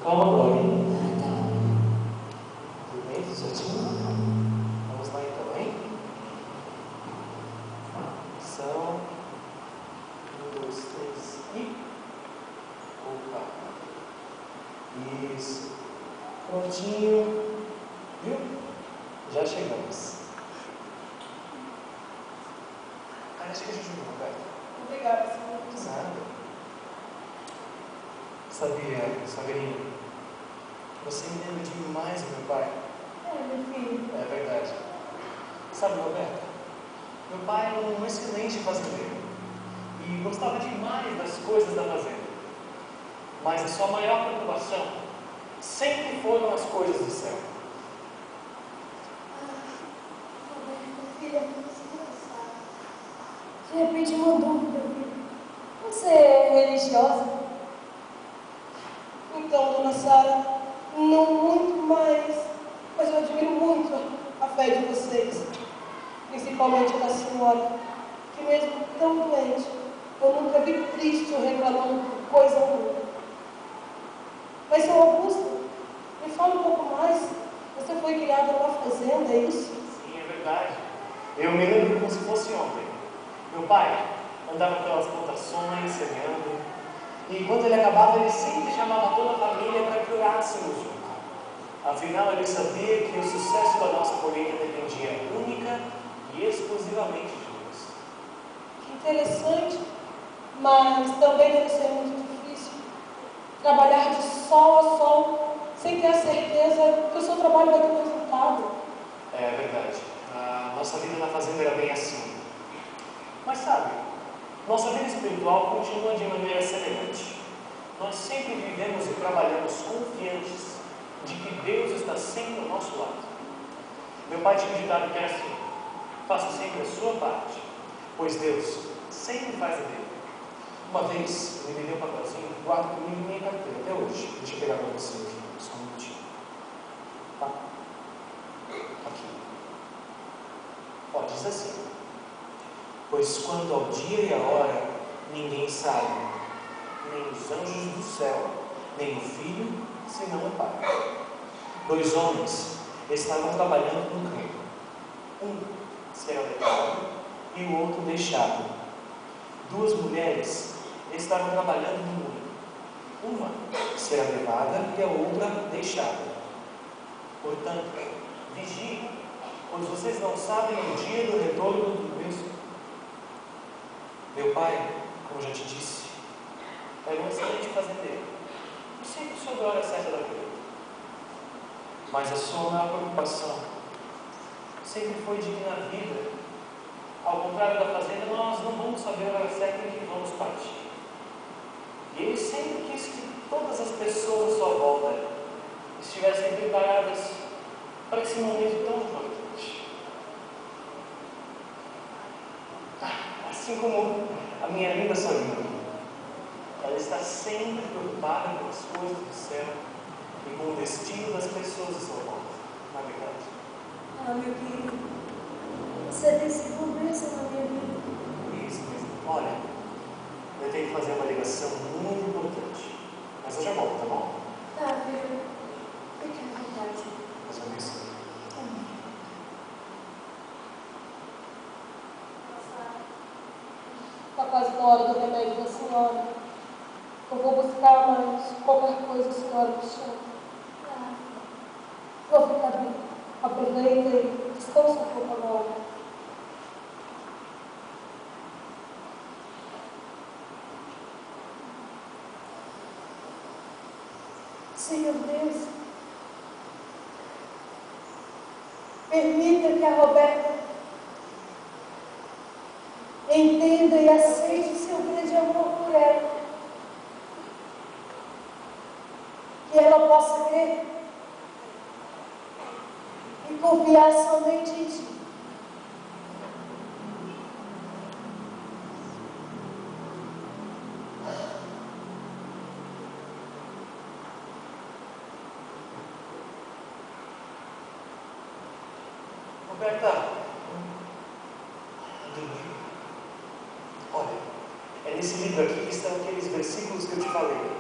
Calma, Glória. Tudo bem? Tudo certinho? Vamos lá então, hein? São 1, 2, 3 e... Opa! Isso. Prontinho. Viu? Já chegamos. Chega junto, Roberto. Obrigada, senhor. Nada. Sabia, Saverinho, você me lembra demais do meu pai. Meu filho. É verdade. Sabe, Roberta, meu pai era um excelente fazendeiro e gostava demais das coisas da fazenda. Mas a sua maior preocupação sempre foram as coisas do céu. Roberta, filha, você não sabe. De repente, uma dúvida, filho. Você é religiosa? Então, dona Sara, não muito mais, mas eu admiro muito a fé de vocês, principalmente da senhora, que mesmo tão doente, eu nunca vi triste ou reclamando por coisa alguma. Mas, seu Augusto, me fala um pouco mais. Você foi criado numa fazenda, é isso? Sim, é verdade. Eu me lembro como se fosse ontem. Meu pai andava pelas plantações, semeando, e quando ele acabava, ele sempre chamava toda a família para que orássemos junto. Afinal, ele sabia que o sucesso da nossa colheita dependia única e exclusivamente de Deus. Que interessante, mas também deve ser muito difícil trabalhar de sol a sol, sem ter a certeza que o seu trabalho vai ter um resultado. É verdade. A nossa vida na fazenda era bem assim. Mas sabe, nossa vida espiritual continua de maneira semelhante. Nós sempre vivemos e trabalhamos confiantes de que Deus está sempre ao nosso lado. Meu pai tinha um ditado que era assim: faça sempre a sua parte, pois Deus sempre faz a dele. Uma vez, ele me deu um papelzinho, guardo comigo minha carteira até hoje. Deixa eu pegar para você aqui, só um minutinho. Tá? Aqui. Ó, diz assim: pois quanto ao dia e a hora, ninguém sabe, nem os anjos do céu, nem o Filho, senão o Pai. 2 homens estavam trabalhando no campo. Um será levado e o outro deixado. 2 mulheres estavam trabalhando no moinho. Uma será levada e a outra deixada. Portanto, vigiem, pois vocês não sabem o dia do retorno do meu Senhor. Meu pai, como já te disse, era um excelente fazendeiro e sempre soube a hora certa da colheita. Mas a sua maior preocupação sempre foi de que na vida, ao contrário da fazenda, nós não vamos saber a hora certa em que vamos partir. E ele sempre quis que todas as pessoas à sua volta estivessem preparadas para esse momento tão importante. Assim como a minha linda sorinha, ela está sempre preocupada com as coisas do céu e com o destino das pessoas à sua volta. Não é verdade? Meu querido, você tem sido uma bênção na minha vida. Isso mesmo. Olha, eu tenho que fazer uma ligação muito importante. Mas eu já volto, tá bom? Tá, filho. Fique à vontade. Deus abençoe. Está quase na hora do remédio da senhora. Eu vou buscar, mas qualquer coisa a senhora me chama. Vou ficar bem. Aproveita e descansa um pouco agora. Senhor Deus, permita que a Roberta entenda e aceite o seu grande amor por ela. Que ela possa crer e confiar somente em ti. Roberta, dormiu? Olha, é nesse livro aqui que estão aqueles versículos que eu te falei.